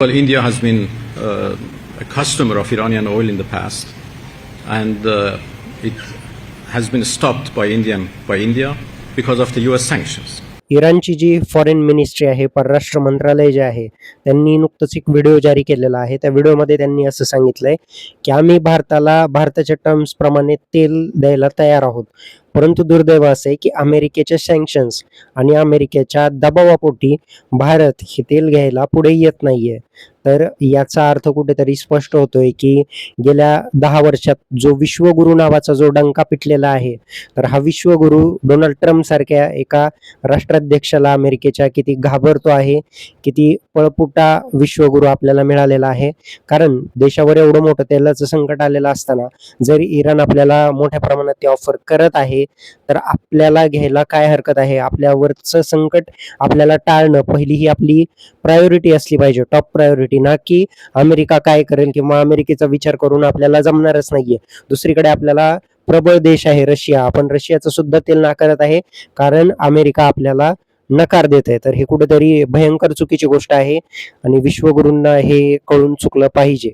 Well, India has been a customer of Iranian oil in the past, and it has been stopped by India because of the U.S. sanctions. इराणची जी foreign ministry आहे, परराष्ट्र मंत्रालय जे आहे, त्यांनी नुकतंच एक व्हिडिओ जारी केलेला आहे. त्या व्हिडिओमध्ये त्यांनी असं सांगितलंय की आम्ही भारताला भारताच्या टर्म्स प्रमाणे तेल द्यायला तयार आहोत, परंतु दुर्दैव असं आहे की अमेरिकेच्या सँक्शन्स आणि अमेरिकेच्या दबावापोटी भारत हे तेल घ्यायला पुढे येत नाहीये. तर याचा अर्थ कुठेतरी स्पष्ट होतोय की गेल्या 10 वर्षात जो विश्वगुरू नावाचा जो डंका पिटलेला आहे, तर हा विश्वगुरू डोनाल्ड ट्रम्प सारख्या एका राष्ट्राध्यक्षाला अमेरिकेच्या किती घाबरतो आहे, किती पळपुटा विश्वगुरू आपल्याला मिळालेला आहे. कारण देशावर एवढं मोठं तेलाचं संकट आलेलं असताना जर इराण आपल्याला मोठ्या प्रमाणात ते ऑफर करत आहे, तर आपल्याला घ्यायला काय हरकत आहे. आपल्यावरचं संकट आपल्याला टाळणं पहिली ही आपली प्रायोरिटी असली पाहिजे, टॉप प्रायोरिटी, ना की अमेरिका काय करेल किंवा अमेरिकेचा विचार करून आपल्याला जमणारच नाहीये. दुसरीकडे आपल्याला प्रबळ देश आहे रशिया, आपण रशियाचं सुद्धा तेल नाकारत आहे कारण अमेरिका आपल्याला नकार देत आहे. तर हे कुठेतरी भयंकर चुकीची गोष्ट आहे आणि विश्वगुरूंना हे कळून चुकलं पाहिजे.